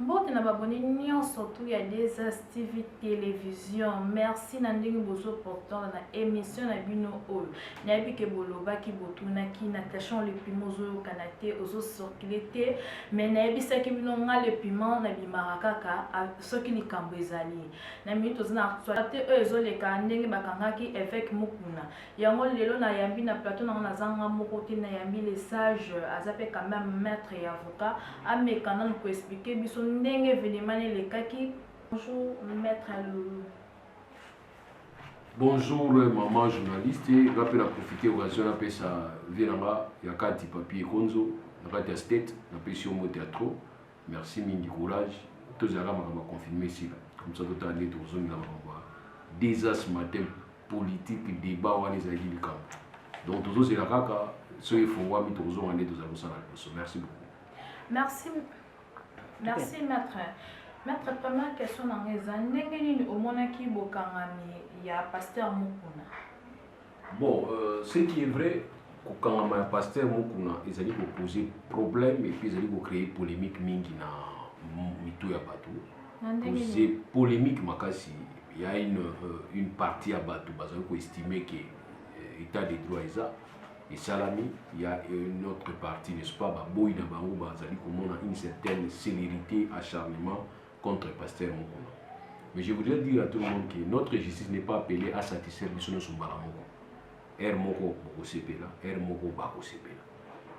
Mbote na baboni nyonso tu ya Desas TV télévision. Merci na ndenge bozo portant na émission na bino oyo. Na yebike boloba ki botuna ki Natasha le piment ozo kanate ozo circuler mais na yebisa ki bino nga le piment na bimarakaka soki likambo ezali. Na minute ozana actualité ezo le ndenge bakangaki avec mukuna. Yango lelo na yambi na plateau na zanga mokoti na yambi les sages azape quand même maître et avocat amekana ko expliquer biso ndenge venemane le kaki. Bonjour maître Loulou. Bonjour maman journaliste, je vais profiter de l'occasion de ça venanga yakati papier konzo nakati state na pression au théâtre. Merci mingi courage. Tous allons m'a confirmer ici comme ça tout aller dans zone la m'a désastre matin politique débat on les a dit camp. Donc tous c'est la kaka ceux qui font voir mi tous on aller dans ça. Merci beaucoup. Merci. Merci maître. Maître, première question dans les années au monaki bokangami ya pasteur Mukuna. Bon, ce qui est vrai, quand le pasteur Mukuna, ils allaient poser problème et puis ils allaient créer polémique mingi na mito ya bateau. Poser polémique makasi, il y a une partie à bateau, parce qu'on estime que l'état des droits est ça. Et Salami, il y a une autre partie, n'est-ce pas, Boy na bango bazali comme on a une certaine célérité, acharnement contre le pasteur Mukuna. Mais je voudrais dire à tout le monde que notre justice n'est pas appelée à satisfaire les gens Moko. Er Moko bako sepela, er Moko bako sepela.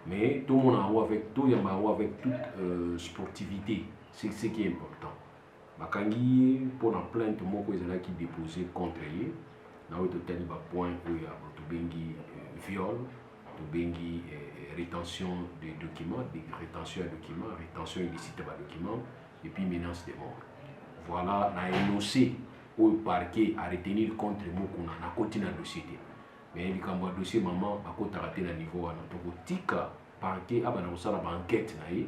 Mais tout le monde a avec tout, il y a avec toute sportivité, c'est ce qui est important. Bakangi pour la plainte Moko ils qui déposé contre lui, na au total il va point où il y a tout bengi viol, tout bengi rétention des documents, rétention de documents, rétention illicite de documents et puis menace de mort. Voilà, na énoncé au parquet à retenir contre Mukuna na continue le dossier. Mais il y a un dossier maman à côté raté na niveau à notre tika parquet abana osala enquête na yi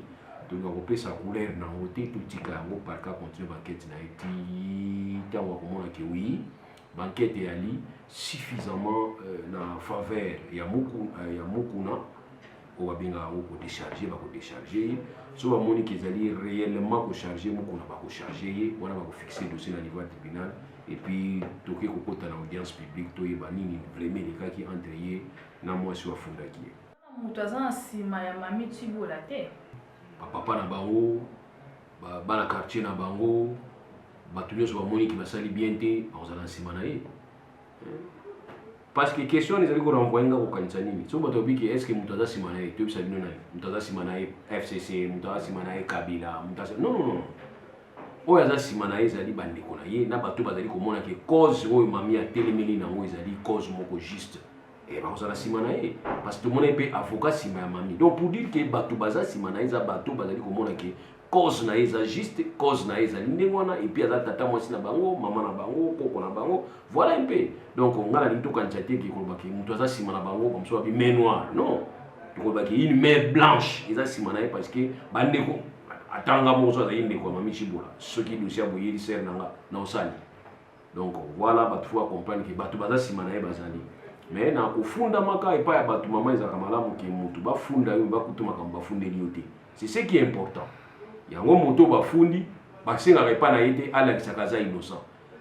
donc on peut sa couleur na côté tout tika ngo parquet continue enquête na yi ti tango komona que oui enquête est ali suffisamment na faveur ya Mukuna ou abinga ou décharger ba ko décharger so ba moni qu'ils allaient réellement ko charger Mukuna ba ko charger wana ba ko fixer dossier na niveau tribunal et puis toke ko kota na audience publique to yeba nini vraiment les cas qui entre yé na moi sur fondaki mutaza sima ya mami Tibola te papa na bango ba na quartier na bango batunyo so ba moni ki basali bien te bazala sima na ye parce que question les aliko renvoyer ko kanisa nini so bato biki est-ce que mutaza sima na ye to bisa dino na mutaza sima na ye FCC mutaza sima na ye Kabila mutaza non oyo aza sima na ye ezali bandeko na ye na bato bazali komona ke cause oyo mami atelemeli nango ezali cause moko juste et bakozala sima na ye parce que tomona mpe avocat sima ya mami donc pour dire ke bato baza sima na ye eza bato bazali komona ke cause na ye eza juste cause na ye ezali ndenge wana et puis aza tata mwasi na bango mama na bango koko na bango voilà un peu donc nga nalingi tokanisa te ke koloba ke moto aza sima na bango bamosusu babi main noire non tokoloba ke une main blanche eza sima na ye parce que bandeko atanga mozo azali ndeko ya mami Tibola soki dossier aboyeli ser nanga na osali donc voilà bato faut comprendre ke bato baza sima na ye bazali mais na kofunda maka epai ya bato mama ezalaka malamu ke moto bafunda yo bakutu makambo bafundeli yo te c'est ce qui est important yango moto bafundi basengaka epai na ye te alakisaka aza innocent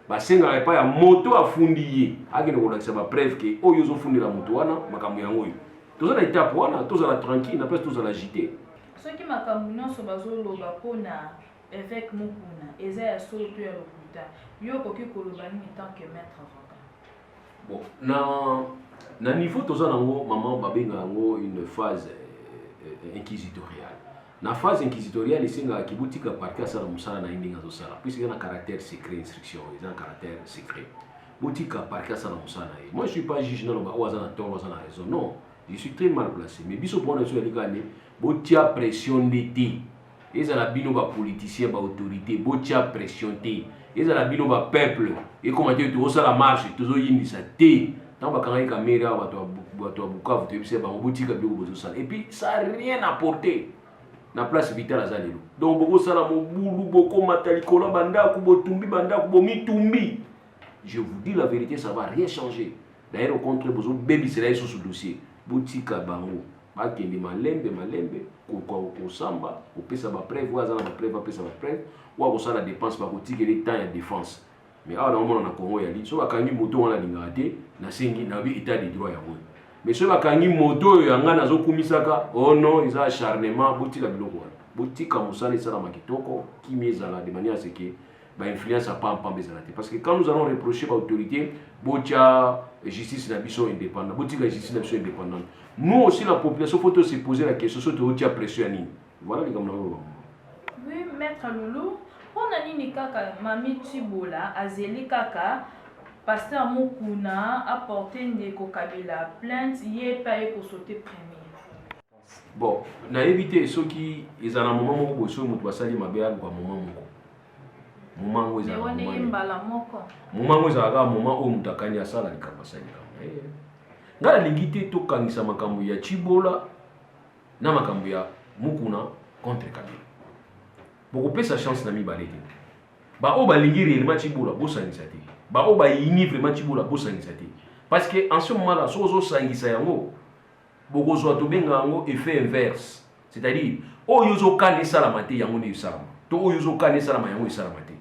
basengaka epai ya moto afundi ye akende kolakisa bapreuve ke oyo ozofundela moto wana makambo yango oyo tozala etape wana tozala tranquille na place tozala agité. Soki makambo nyonso bazoloba mpona évêque Mukuna eza ya solo to ya lokuta yo koki koloba nini tant que maître avocat. Bon na niveau toza nango maman babenga yango une phase inquisitoriale na phase inquisitoriale esengaka kibutika parquet asala mosala na ye ndenge azosala puisque eza na caractère secret instruction eza na caractère secret botika parquet asala mosala na ye moi je suis pas juge naloba oyo aza na tort oyo aza na raison non je suis très mal placé mais biso mpona biso yalikane botia pression nde te ezala bino bapoliticien baautorité botia pression te ezala bino bapeuple ekoma te tozosala marche tozoyindisa te ntango bakangaki kamere awa bato ya Bukavu toyebisa bango botika biloko bozosala et puis ça a rien apporté na place vitale aza lelo donc bokosala mobulu bokomata likolo bandako botumbi bandako bomitumbi je vous dis la vérité ça va rien changer d'ailleurs au contraire bozobebisela ye sous dossier botika bango bakende malembe kosamba kopesa bapreuve oyo aza na bapreuve apesa bapreuve oyo akosala dépense bakotikele temps ya défense. Mais awa naomona na Congo yali so bakangi moto wana alingaka te nasengi nabi état de droit yango. Mais so bakangi moto oyo yanga nazokumisaka oh non eza acharnement botika biloko wana botika mosala esalama kitoko kimi ezala de manière à ce que influence à pas bezala te. Parce que quand nous allons reprocher l'autorité botia justice na biso indépendante botika justice na biso indépendante, nous aussi la population faut se poser la question surtout botia pression nini. Voilà les gars. Oui, maître Loulou, on a nini kaka mami Tibola azeli kaka pasteur Mukuna a porté ndeko Kabila plainte yé pas ko sauter premier. Bon, na éviter ceux qui ils en a moment moko boso mutu basali mabea kwa moment moko. Moment ngo ezala moment ngo ezala moment o mutu akani asala likambo sali kama. Ngala lingite to kangisa makambo ya Tibola na makambo ya Mukuna contre Kabila. Boko pesa chance na mibale te. Ba o ba lingi réellement Tibola bosangisa te. Ba o ba yini vraiment Tibola bosangisa te. Parce que en ce moment là sozo sangisa yango boko zo to benga yango effet inverse. C'est-à-dire o yozo kane sala mate yango ne sala. To o yozo kane sala ma yango sala mate.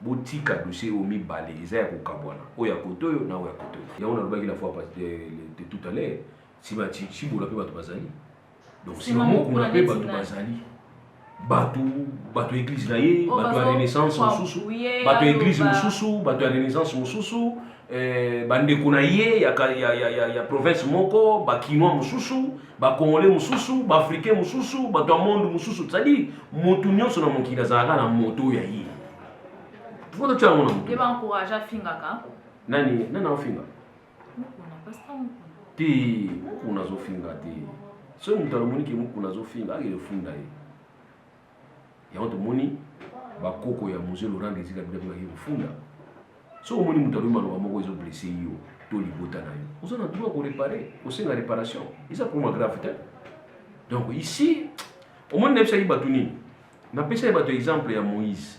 Botika dossier o mibale eza ya kokabwana. O ya kotoyo na o ya kotoyo. Yango na lobaki la fois de tout à l'heure. Si ba Tibola pe bato bazali. Donc si maman kuna pe bato bazali. Bato église na ye, bato ya renaissance mususu, bato église mususu, bato ya renaissance mususu, bandeko na ye ya province moko, ba kinois mususu, ba congolais mususu, ba africain mususu, bato ya monde mususu. C'est-à-dire motu nyonso na mokili azalaka na moto ya ye. Faut que tu aies et ba encourage a fingaka. Nani ofinga? Mukuna pastor Mukuna. Ti mukuna zo finga ti. So mutalo moniki mukuna zo finga akele funda ye. Ya watu moni bakoko ya Mzee Laurent Désiré Kabila baki kufunda. So moni mutaluma no bamoko ezo blessé yo to libota na yo. Vous en avez droit ko réparer, aussi la réparation. Isa pour ma gravité. Donc ici au monde nebisa ibatu nini. Na pesa ibatu exemple ya Moïse.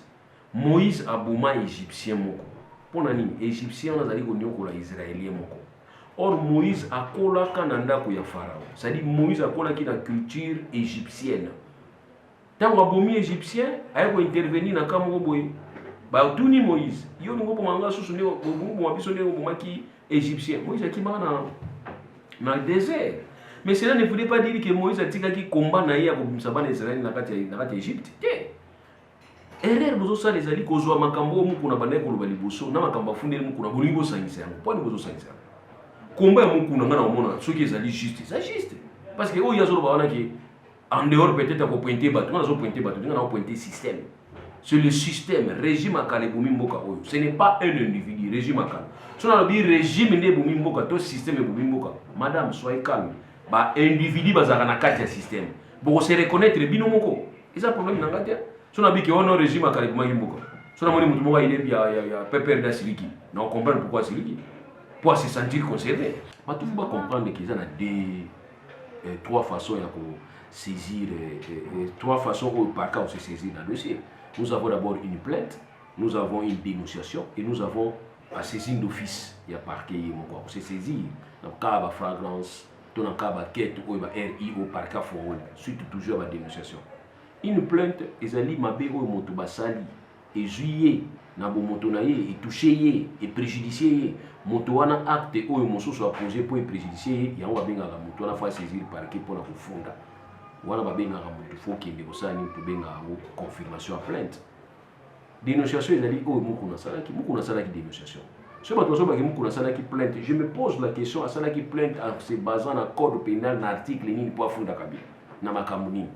Moïse aboma égyptien moko. Pona nini égyptien nazali ko nyokola israélien moko. Or Moïse akola kananda ko ya Pharaon. C'est-à-dire Moïse akola ki na culture égyptienne. Tant abomi égyptien aye ko intervenir na kamoko boye ba tuni Moïse yo ngo pomanga susu ne bongo mabiso ne bomaki égyptien. Moïse akimana na désert. Mais cela ne voulait pas dire que Moïse a tika ki combat na ya ko bimsaba Israël na kati Égypte. Erreur bozo sa les ali ko zo makambo mu kuna bana ko lobali boso na makambo fundeli mu kuna bolingo sangisa yango. Poni bozo sangisa. Combat mu kuna ngana omona soki ezali juste, c'est juste. Parce que o yazo ba wana ki en dehors peut-être pour pointer bateau, on a pointé bateau, on a pointé système. C'est le système, régime à Kaleboumi Mboka. Ce n'est pas un individu, régime à Kal. Si on a dit régime de Boumi Mboka, tout système de Boumi Mboka. Madame, soyez calme. Bah, individu, bah, ça a un système. Pour se reconnaître, bino moko. C'est un problème, n'a pas dit. Si on a dit qu'on a un régime à Kaleboumi Mboka. Si on a dit qu'il y a Pépère d'Asiliki. Non, on comprend pourquoi Siliki. Pour se sentir concerné. Mais tout le monde comprendre qu'il y a trois façons de saisir, trois façons par cas où se saisir dans le dossier. Nous avons d'abord une plainte, nous avons une dénonciation et nous avons la saisine d'office. Il y a parquet, on se saisir dans le cas de flagrance, dans le cas de quête ou RI ou par cas for suite toujours à la dénonciation. Une plainte, ezali mabe ou moto basali et juillet na bo moto na ye et touché et préjudicié moto wana acte ou moso soit posé pour préjudicier ya on va benga moto wana fa saisir parquet pour la kufunda. Voilà ba benga moto faut qu'il y ait pour benga confirmation à plainte. Dénonciation ezali o mukuna sala ki dénonciation. Ce bato so ba ki mukuna sala ki plainte, je me pose la question à sala ki plainte en se basant na code pénal na article nini pour funda kabila na makambo nini.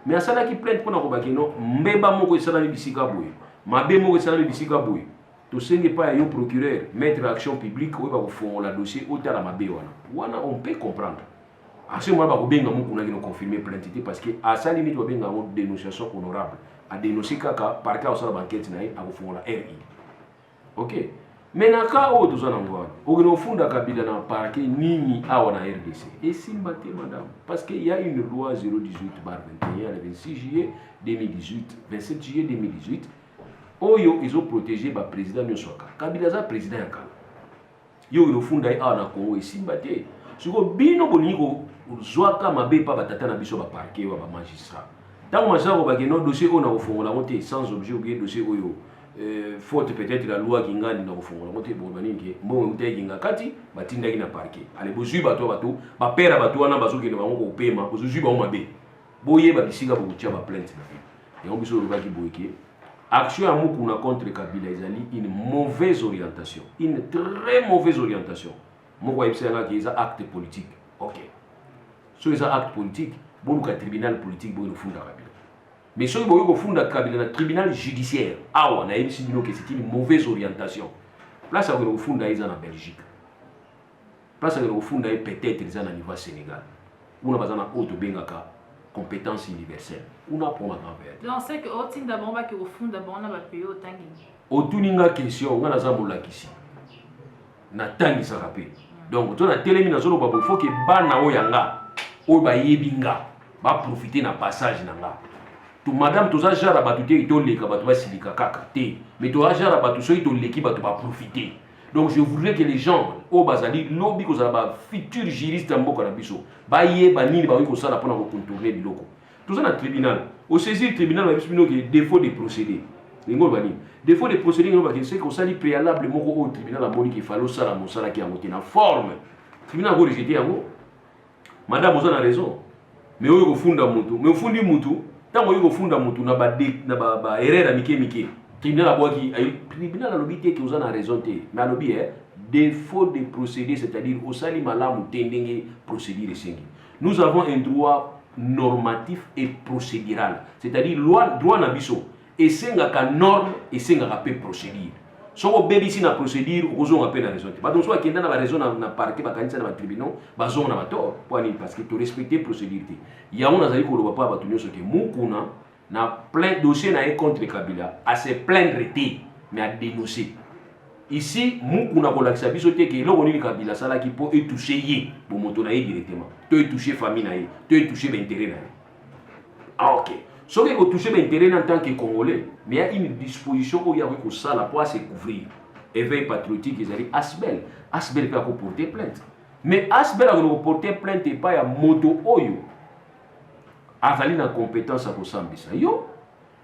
Mais à sala ki plainte pour na ko ba ki no mbeba moko esala ni bisika boye. Mabe moko esala ni bisika boye. To senge pas yo procureur mettre action publique ou ba ko fongola dossier au tala mabe wana on peut comprendre. À ce moment-là, on a confirmé plainte parce que à ça limite, on a une dénonciation honorable. À dénoncer kaka par cas où ça va enquête naï à fond la RI. OK. Mais na cas où nous allons voir, on a fond Kabila na parquet nini à wana RDC. Et simbate madame parce qu'il y a une loi 018/21 le 26 juillet 2018, 27 juillet 2018. Oyo ils ont protégé le président Nyoswaka. Kabila za président yakala. Yo no funda à na Congo et simbate. Si vous bino boniko zwaka mabe pa batata na biso ba parquet wa ba magistrat tant magistrat ba no dossier on a ofongola monté sans objet ou bien dossier oyo faute peut-être la loi qui ngani na ofongola monté bo baningi mo muteki ngakati batindaki na parquet ale bozui bato ba pera bato wana bazoki na bango ko pema bozui ba mabe boye ba bisika bo tia ba plainte et on biso lobaki boyeke action ya mukuna contre Kabila ezali une mauvaise orientation, une très mauvaise orientation. Moko yebisanga ki eza acte politique. OK. So eza acte politique, bon ka tribunal politique bo funda Kabila. Mais so boyo ko funda Kabila na tribunal judiciaire. Awa na yebisi bino que c'est une mauvaise orientation. Place ko funda eza na Belgique. Place ko funda peut-être eza na niveau Sénégal. Una bazana auto bengaka compétence universelle. On a pour la grand-père. Donc c'est que au tin d'abord ba ki au fond d'abord on va payer autant que otuninga question on a za molakisi na tangi sa rappel. Donc to na telemi na zolo babo faut que bana oyanga o ba yebinga ba profiter na passage na nga. Tu madame to za jara batu te to leka batu ba silika kaka te. Mais to jara batu so to leki batu ba profiter. Donc je voudrais que les gens au bazali lobby ko za ba futur juriste mboka na biso ba yeba nini ba ko sala pona ko contourner biloko. Tout ça dans le tribunal. Au saisir le tribunal, on a vu défaut de procédé. Défaut de procédé, c'est qu'on s'est dit préalablement au tribunal, il fallait ça, la qui a monté en forme. Le tribunal a rejeté en haut. Madame, vous avez raison. Mais au fond d'un moutou, mais au fond du moutou, tant au fond d'un moutou, n'a pas erreur à Mickey. Tribunal a boaki, tribunal a l'obité qui vous en a raison. Mais à l'obité, défaut de procédé, c'est-à-dire au sali malam ou tendenge procédure. Nous avons un droit normatif et procédural, c'est-à-dire droit na biso et sengaka norme et sengaka pe procédure. Soko bebisi na procédure ozo ngape na raison. Ba donc soit kenda na raison na parquet ba kanisa na tribunal ba zo na bato poani parce que to respecter procédure. Ya on azali ko loba pa ba tunyo soke mukuna na plein dossier na contre Kabila à se plaindre mais à dénoncer. Ici, mukuna ko lakisa biso te ke eloko nini Kabila sala ki po etoucher ye bo moto na ye directement. To etoucher famille na ye, to etoucher l'intérêt na ye. Ah OK. So que toucher l'intérêt en tant que Congolais, mais il y a une disposition où il y a que ça la pour se couvrir. Éveil patriotique ils allaient Asbel. Asbel peut porter plainte. Mais Asbel a porter plainte et pas ya moto oyo. Azali na compétence à kosambisa yo.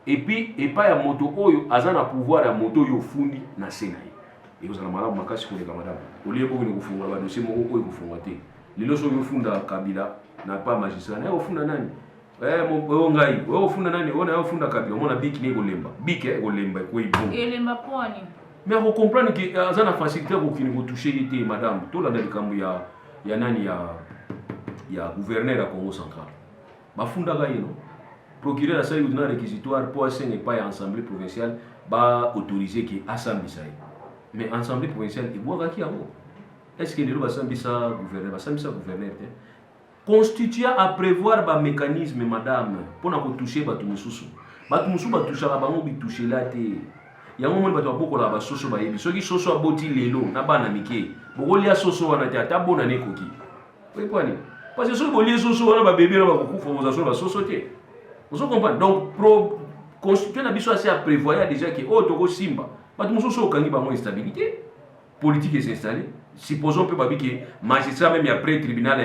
Et puis et pas ya moto oyo azana pouvoir ya moto yo fundi na Sénat. Et vous allez malade makasi ko les camarades. Au lieu de vous faire un dossier moko ko funda te. Lelo so yo funda Kabila na pas magistrat. Na yo funda nani? Mon ngai, o funda nani? On funda Kabila. On a biki ne golemba. Biki golemba ko ibon. Golemba poani. Mais on comprend que azana facilité ko kini ko toucher été madame. To la ndalikambu ya nani ya gouverneur à Congo central. Ba funda ga yino. Procureur a saisi un réquisitoire pour assigner pas à l'Assemblée provinciale ba autoriser que assemblée ça. Mais l'Assemblée provinciale est boire qui a où? Est-ce que les lois ça gouverneur constitue à prévoir un mécanisme madame pour na ko toucher batu mususu. Batu mususu ba toucher ba bango bi toucher là te. Ya moment batu boko la ba soso ba yebi. Soki soso aboti lelo na bana mike. Boko lia soso wana te ata bona ne koki. Oui quoi ni? Parce que soki bolie soso wana ba bébé na ba kokufa ba soso te. Vous comprenez? Donc, constituer la biso assez à prévoir déjà que Toko Simba, mais nous sommes au une instabilité politique est installée. Supposons que magistrat même après tribunal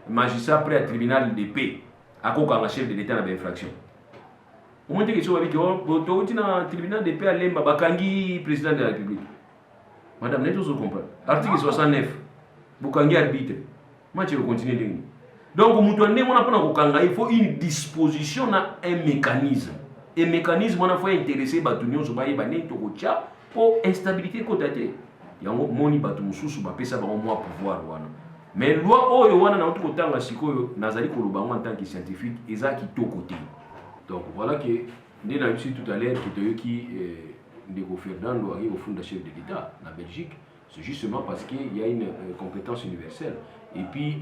magistrat après le tribunal de paix à quoi un chef de l'État dans l'infraction. Au moment que tu as dit que le tribunal de paix à l'Emba Bakangi président de la République. Madame, vous comprenez? Article 69, Bukangi arbitre. Moi, je vais continuer. Donc, il faut une disposition, un mécanisme. Et mécanisme, il faut intéresser les pour instabilité côté. Il y a un moni batu sous ça va moins pouvoir. Mais loi oh na autre côté nazali koloba en tant que scientifique eza qui to côté. Donc voilà que nous avons vu tout à l'heure qui Ndeko Ferdinand arrive au fond de chef de l'État en Belgique. C'est justement parce qu'il y a une compétence universelle. Et puis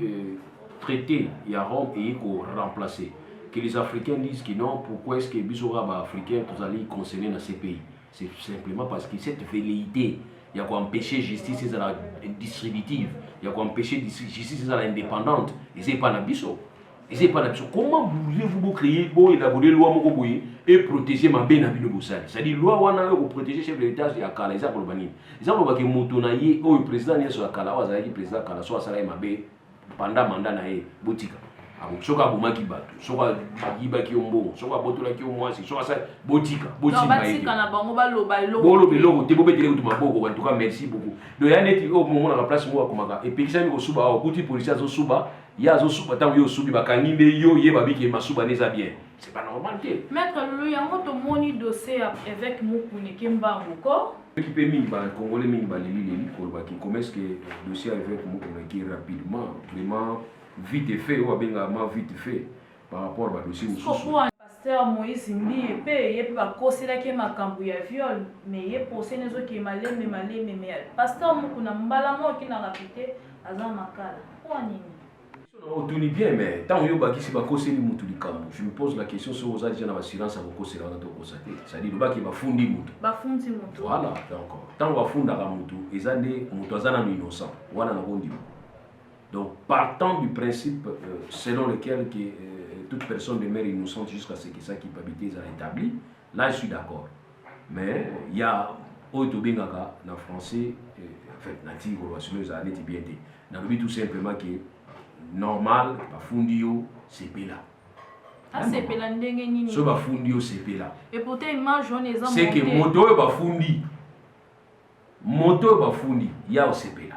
traité, il y a Rome et il faut remplacer. Que les Africains disent que non, pourquoi est-ce que les Africains sont allés concerner dans ces pays? C'est simplement parce que cette velléité, il y a quoi empêcher justice à la distributive, il y a quoi empêcher justice à la indépendante, et c'est pas n'abisso. Et c'est pas n'abisso. Comment voulez-vous créer, élaborer une loi et protéger ma bien à c'est-à-dire, loi wana pour protéger le chef de l'État et à Kala, ils ont que Moutonaye, le président n'est pas Kala, le président Kala, soit Salah Mabé. pendant mandat na ye botika soka bomaki bato soka yibaki ombo soka botolaki omwasi soka sa botika batika na bango baloba eloko te bobetele kutu maboko en tout cas merci beaucoup donc ya neti o momona ka place mo akomaka epekisami kosuba awa kuti policier azosuba ya azosuba ntango yo osubi bakangi nde yo ye babiki masuba neza bien c'est pas normal te maître lulu yango tomoni dossier avec Mukune Kimbangu ko équipe mingi congolais mingi baleli kolobaki comment est-ce que dossier avec Mukune qui rapidement vraiment vite fait ou bien vite fait par rapport à dossier pasteur Moïse Mbi pe ye pa koselaki makambo ya viol mais ye procès nezo ki maleme mais pasteur Mukuna mbala mo ki na rapide aza makala kwa nini on tourne bien mais tant yo baki si ba koseli mutu likambo je me pose la question sur aux agents d'assurance à kosela na to kosate c'est-à-dire baki ba fundi mutu voilà encore tant ba funda ka mutu ezande mutu azana innocent wana na kondi. Donc, partant du principe selon lequel toute personne demeure innocente jusqu'à ce que sa culpabilité soit établie, là je suis d'accord. Mais il y a autre bengaka en français, en fait, natif relationnel, ça n'est bien dit. Dans le but tout simplement que normal, pas fundio, c'est là. Ah, c'est là, ndenge ce pas fundio, c'est là. Et pourtant, image on est c'est que moto pas fundi, moto pas fundi, il y a aussi là.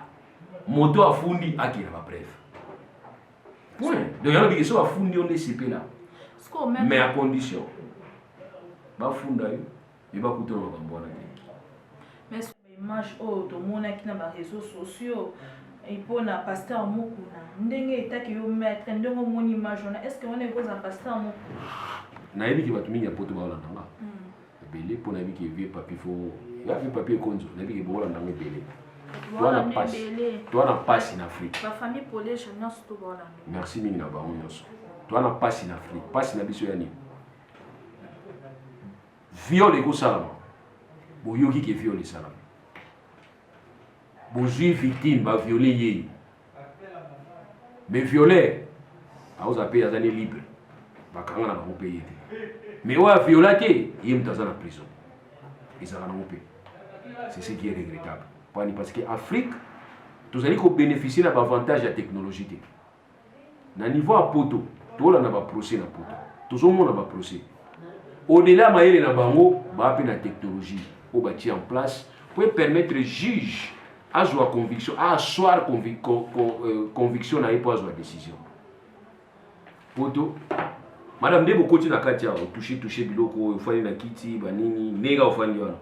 Moto a fundi à qui la bref. Point. Donc il y a des gens qui fundi on est CP là. Mais à condition. Ba funda yo, il va coûter un bon mais sur l'image oh tout le monde qui na ba réseaux sociaux et pour na pasteur Mukuna. Ndenge etaki yo mettre ndenge mon image on est-ce que on est cause à pasteur Mukuna. Na yebi ki batu mingi ya poto ba wala ndanga. Belé pour na yebi ki vieux papier faut. Ya vieux papier konzo, na yebi ki bo wala ndanga belé. Toi, na passe en Afrique. La famille Polège, non, c'est tout bon. Merci, Mina Baron. Toi, na passe en Afrique. Passe en Abissou Yani. Viol et go salam. Bo yogi qui viole et salam. Bo juif victime, va violer yé. Mais violer, à vous appeler les années libres. Va quand on a pas payé. Mais ouais, violaté, il est en prison. Ils ont pas payé. C'est ce qui est regrettable. Parce qu'en Afrique, nous allons bénéficier de l'avantage de la technologie. Dans le niveau à poto, tout le monde a un procès. Tout le monde a un procès. Au-delà de la technologie, on va en place pour permettre aux juges à avoir conviction, à asseoir conviction pour avoir décision. Poto, madame Debo continue à toucher biloko, il faut aller na kiti, banini, nega ofandi wana.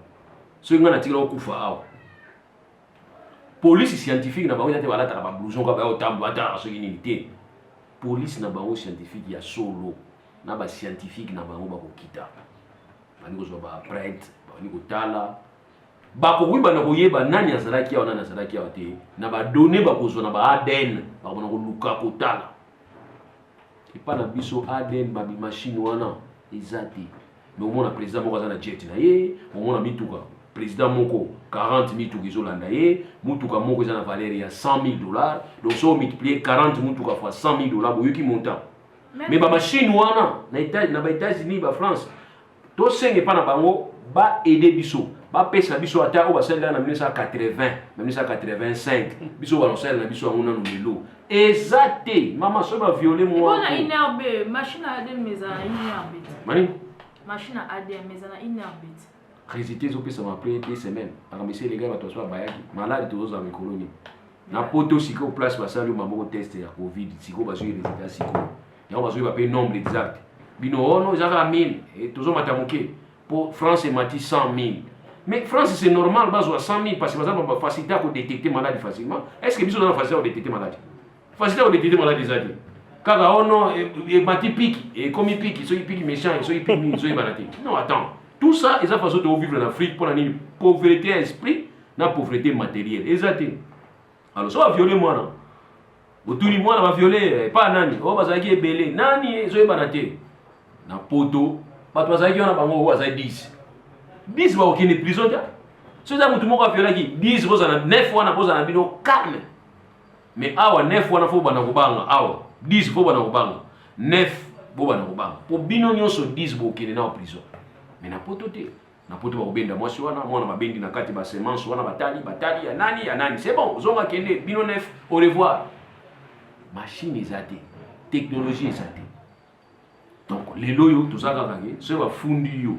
So ngana tikala okufa awa. Police scientifique na bango yate balata ba blouson ka ba otambo ata so unité. Police na bango scientifique ya solo na ba scientifique na bango ba kokita. Bani ko zo ba prêtre, bani ko tala. Ba ko wiba na koyeba nani azalaki ya nani azalaki ya te. Na ba donner ba ko zo na ba ADN, ba ko na ko luka ko tala. Et pas na biso ADN ba bi machine wana ezati. Mais au moins le président moko azana jet na ye, au moins na mituka. Président moko 40 mituka izolanda ye, mutuka moko eza na valeur ya $100,000. Donc si on multiplie 40 mutuka fois $100,000, boyoki montant. Mais ba machine wana na ba États-Unis ba France, to senge pa na bango ba aider biso. Ba pesa biso ata o ba sala na 1980, 1985. Biso ba sala na biso ngona no lelo. Exacté, maman so ba violer moi. Bona inerbe, machine à ADN mais à inerbe. Mani? Machine à ADN mais à inerbe. Résultat zo pesa ma après 2 semaines. Parce que les gars ba to so bayaki. Malade to zo za colonie. Na poto siko place ba sala mamo test ya Covid, siko ba zo résultat siko. Ya ba zo ba pe nombre exact. Bino ono za 1000 et to zo matamuke. Pour France et mati 100,000. Mais France c'est normal bas 100,000 parce que par exemple facilité à détecter maladie facilement. Est-ce que biso na facilité à détecter maladie? Facilité à détecter maladie zadi. Kaga ono et mati pique et comme il pique, so il pique méchant, so il pique, so il maladie. Non, attends. Tout ça, ils ont façon de vivre en Afrique pour la pauvreté esprit, la pauvreté matérielle. Exactement. Alors, ça va violer moi. Tout le monde va violer, pas nani. Oh, bah ça qui est belé. Nani, so il banaté. Na poto, bah toi ça qui on a pas moi, ça 10. 10 va aucune prison. Si ça tout le monde va violer qui 10 vous en 9 fois na posa na bino calme. Mais awa 9 fois na faut bana kubanga, awa 10 faut bana kubanga. 9 bo bana kubanga. Pour bino nyonso 10 bo aucune na prison. Mais na poto te. Na poto ba obenda mwasi wana, mwana mabendi na kati ba semence wana batali ya nani. C'est bon, zonga kende bino 9 au revoir. machine ezate technologie ezate donc lelo yo tozaka kake so ba fundi yo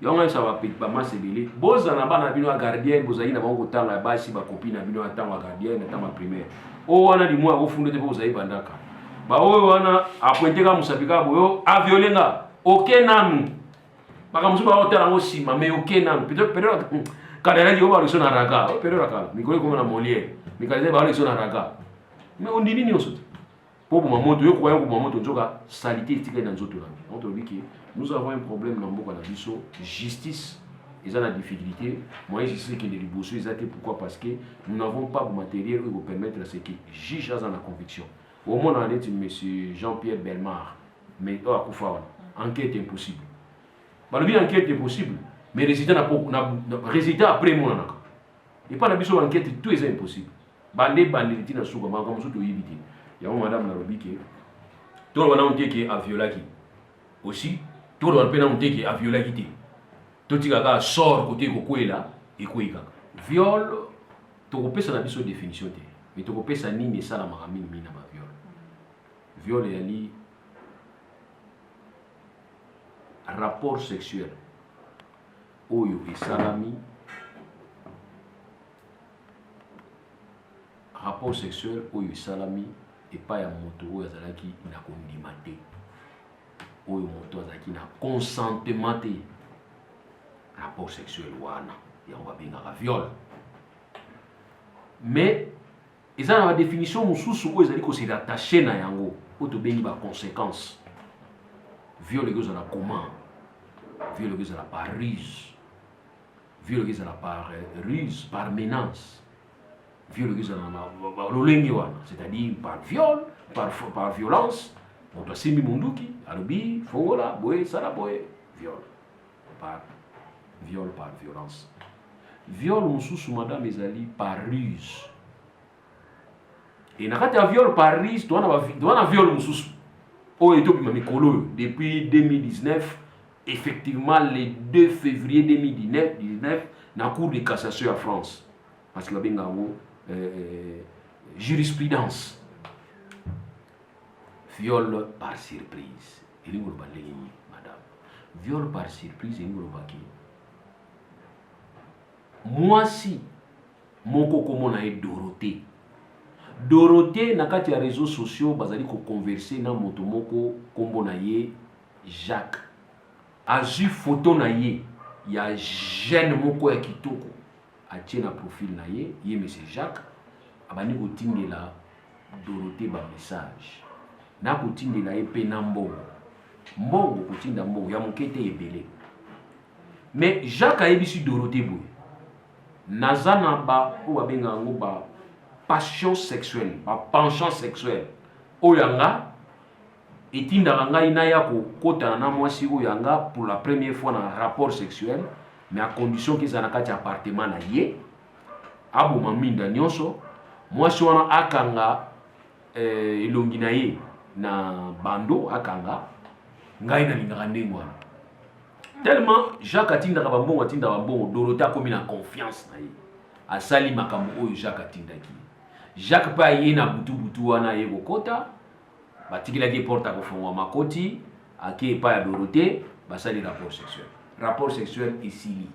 yango ça va peut pas masebele boza na bana bino gardien bozali na bango tanga basi ba copine na bino tanga gardien na tanga primaire o wana di moi ofunde te bozali bandaka ba oyo wana apointeka musabika boyo aviolenga okenanu baka musuba hotela ngo sima mais okenanu peut-être kadala di oba lesona raga pero rakala mikolo comme na Molière mikale ba lesona raga mais on dit nini osote pour mamoto yo kwa mamoto nzoka salité tika dans nzoto langi on te dit que nous avons un problème dans mboka na biso justice ils ont la difficulté moi je sais que les liboso ils étaient pourquoi parce que nous n'avons pas de matériel qui vous permettre à ce que juge dans la conviction au moins on est monsieur Jean-Pierre Belmar mais oh akufa enquête impossible bah le bien enquête impossible mais résultat na résultat après moi naka et pas na biso enquête tout est impossible bande tina suka manga musu to yibiti ya madame na robike to wana on dit que a violaki aussi tout le monde peut dire a violé qui tout tika sort côté kokwela et koika viol to kopesa na biso définition te mais to kopesa nini sala makamini mina ba viol viol yani rapport sexuel oyo esalami rapport sexuel oyo esalami epai ya moto oyo azalaki na kondima te oyo moto azalaki na consentement te rapport sexuel wana yango babengaka viol mais eza na badéfinition mosusu oyo ezali kose rattache na yango oyo tobengi baconséquence viol ekozala comment viol ekozala par ruse viol ekozala par ruse par menace viol ekozala na lolenge wana c'est-à-dire par viol par violence moto asimbi munduki alobi fongola boye sala boye viol par violence viol mosusu madame ezali par ruse et na kati ya viol par ruse towana viol mosusu oyo etopima mikolo depuis 2019 effectivement le 2 février 2019 na cour de cassation à France parce que babenga yango jurisprudence viol par surprise elingo loba ndenge nini madame viol par surprise elingo lobaki mwasi moko komona ye Dorothée na kati ya réseaux sociaux bazali ko converser na moto moko kombo na ye Jacques azwi photo na ye ya jeune moko ya kitoko atie na profil na ye monsieur Jacques abandi kotindela Dorothée ba message na kotindela ye pe na mbongo kotinda mbongo ya mokete ebele mais Jacques ayebisi Dorothée boye nazana ba o babenga ngo ba passion sexuelle ba penchant sexuel oyanga etindaka ngai na ya kokotana na mwasi oyanga pour la première fois na rapport sexuel mais à condition qu'ils na kati appartement na ye aboma minda nyonso mwasi wana akanga elongi na ye na bando akanga ngai na lingaka ndenge wana tellement Jacques atindaka bambongo Dorothée akomi na confiance na ye asali makambo oyo Jacques atindaki Jacques pa ye na butu wana ye kokota batikilaki porte akofungwa makoti ake epai ya Dorothée basali rapport sexuel esili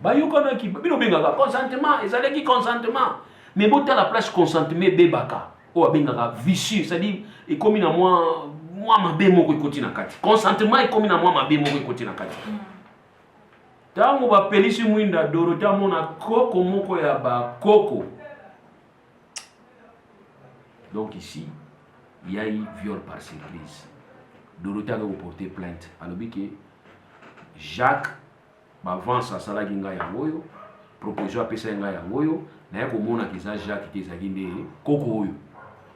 bayokanaki bino bengaka consentement ezalaki consentement mais botala place consentement ebebaka oyo abengaka vicieux c'est-à-dire ekomi na mwa mabe moko ekoti na kati consentement ekomi na mwa mabe moko ekoti na kati ntango bapelisi mwinda Dorothée amona koko moko ya bakoko donc ici il y a eu viol par surprise Dorothée a porté plainte alobi ke Jacques bavance asalaki ngai yango oyo proposition apesa ngai yango oyo naye komona keza Jacques te ezalaki nde koko oyo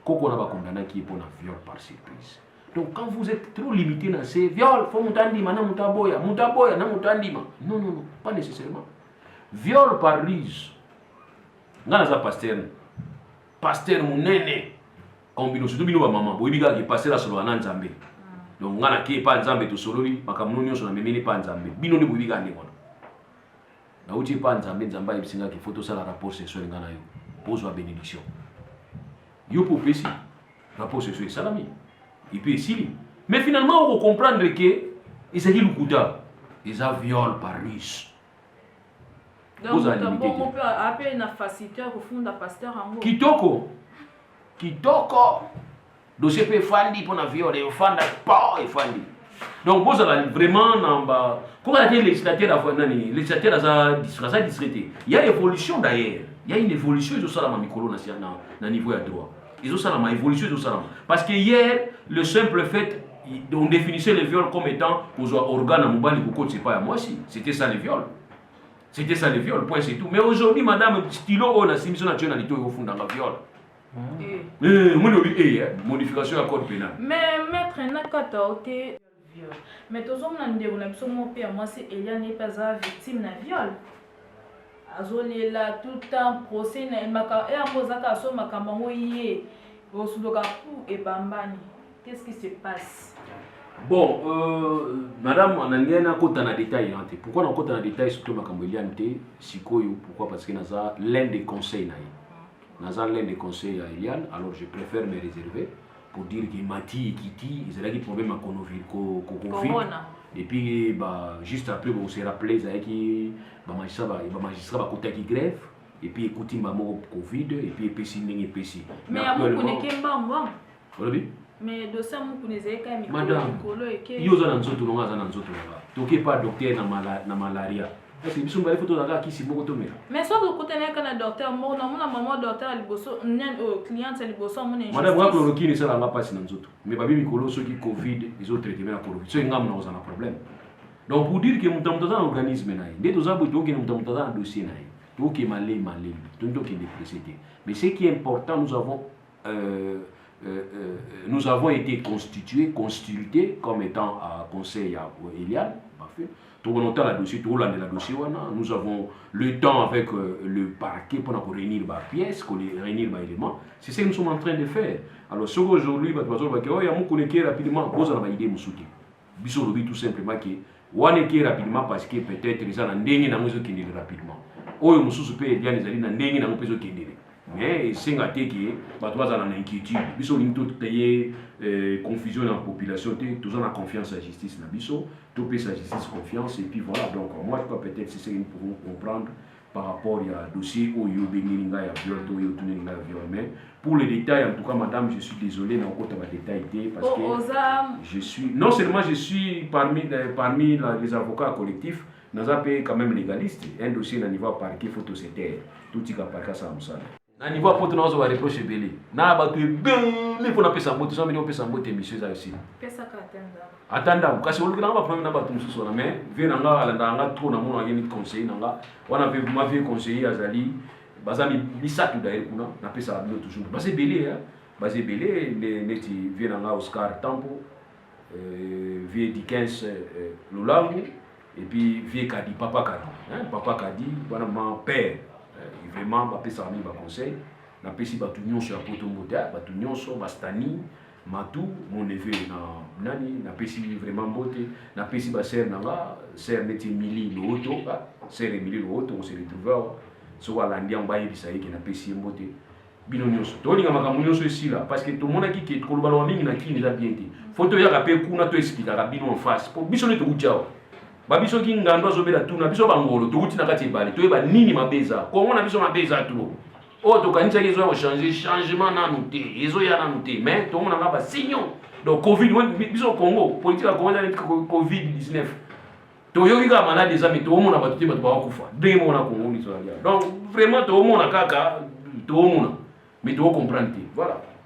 koko na bakondanaki mpo na viol par surprise. Donc quand vous êtes trop limité dans ces viols, faut mutandima na mutaboya na mutandima. Non, non, non, pas nécessairement. Viol par ruse. Ngana za pasteur munene. Kombino surtout bino ba mama, boyibiga ki pasteur la solo na Nzambe. Donc ngana ki pa Nzambe to sololi, makamuno nyonso na memeni pa Nzambe. Bino ne boyibiga ne kona. Na uti pa Nzambe, Nzamba ebisinga ki photo sala rapport sexuel ngana yo. Pose wa bénédiction. yo pour pesi rapport sexuel salami et puis ici mais finalement on comprendre que ils a dit lukuta ils a viol par russe. Donc on peut appeler une facilitateur au fond de pasteur en kitoko dossier peut fandi pour la viol et fanda pas et fandi. Donc vous allez vraiment namba comment dire législateur a discuté. Il y a évolution d'ailleurs. Il y a une évolution de ça dans micro na niveau de droit. Ils ont ça dans évolution de ça. Parce que hier le simple fait on définissait le viol comme étant aux organes mobile beaucoup c'est pas à moi aussi. C'était ça le viol. C'était ça le viol, point c'est tout. Mais aujourd'hui madame stylo on a simulation nationalité au fond dans le viol. Modification à code pénal. Mais maître nakata oté viol. Mais tous hommes n'ont pas de mon père, moi c'est Eliane n'est pas victime d'un viol. Azole là tout le temps procès na maka et amozaka so makambo yé osudoka pou et bambani. Qu'est-ce qui se passe? Bon, madame, on a un côté dans détail. Pourquoi on a un détail surtout makambo Eliane té sikoyo? Pourquoi? Parce que naza l'un des conseils naza l'un des conseils à Eliane. Alors je préfère me réserver pour dire que Mati et Kiti, ils ont des problèmes à Covid. Et puis, bah, juste après, on s'est rappelé que magistrat va côté qui grève. Et puis, écoutez, maman Covid. Et puis, PC. Mais à mon connaît pas mais de ça, mon connaît quand même. Madame, il y a un autre nom, il pas docteur na malaria. Parce que nous sommes photos là qui sont beaucoup de mais soit vous connaissez qu'un docteur mort, non, mon maman docteur à l'ibosson, client à l'ibosson, mon madame, moi, chloroquine, ça va passer dans autres. Mais pas bien, Mikolo, ceux qui Covid, ils ont traité la chloroquine. Ceux qui ont un problème. Donc, pour dire que nous avons un organisme, dès que nous avons un dossier, tout qui est malé, tout qui est dépressé. Mais ce qui est important, nous avons été constitués comme étant conseil à Eliane. La dossier, nous avons le temps avec le parquet pour réunir les pièces, réunir les éléments. C'est ce que nous sommes en train de faire. Alors, ce qu'aujourd'hui, il y a un rapidement, vous avez une idée, tout simplement, on est rapidement parce que peut-être ils ont des rapidement. Oh, nous sommes des mais c'est un qui est inquiétude. Ils ont une confusion dans la population, tous ont la confiance à la justice. Tout peut la justice confiance. Et puis voilà, donc moi je crois peut-être c'est ce que nous pouvons comprendre par rapport à dossier où il y a viol. Mais pour les détails, en tout cas, madame, je suis désolé, mais encore des détails parce que je suis, non seulement je suis parmi les avocats collectifs, nous avons quand même légaliste. Un dossier à niveau parquet, faut tout se taire. Tout y a parquet ça me semble. À niveau apôtre, nous avons reproché belé. Na ba tu belé pour appeler ça moto, ça me ça moto monsieur ça aussi. Pesa ka attenda kasi on va prendre na ba tu mususu na mais vient nga alanda nga trop na mona ngeni conseiller nga wana pe ma vie conseiller azali bazami lisatu d'ailleurs kuna na pesa bilo toujours basé belé hein basé belé neti vient nga Oscar Tampo vie Dickens Lolangu et puis vie Kadi papa Kadi wana mon père vraiment ba pesa mi ba conseil na pesi ba tunyo sur poto mota ba tunyo so bastani matou mon neveu na nani na pesi vraiment beauté na pesi ba sœur nanga sœur neti Emily Loto sœur Emily Loto on se retrouve so ala ndia mbaye bisaye ke na pesi beauté bino nyonso to linga makambo nyonso esila parce que tout monde qui ko lobalo mingi na kini za bien te photo ya ka pe kuna to expliquer ka bino en face pour biso ne to kuchao babiso ki ngando azobela tuna biso bangolo tokuti na kati ebale toyeba nini mabeza kongo na biso mabeza tu o tokanisa ki ezoya kochanger changement nanu te ezoya nanu te mais tomona nga basigno donc covid biso congo politique ya congo ezali covid 19 toyoki kaka malade eza me toomona bato te bato bakokufa ndenge moko na congo liso ya donc vraiment toomona kaka toomona mais tocomprendre te voilà.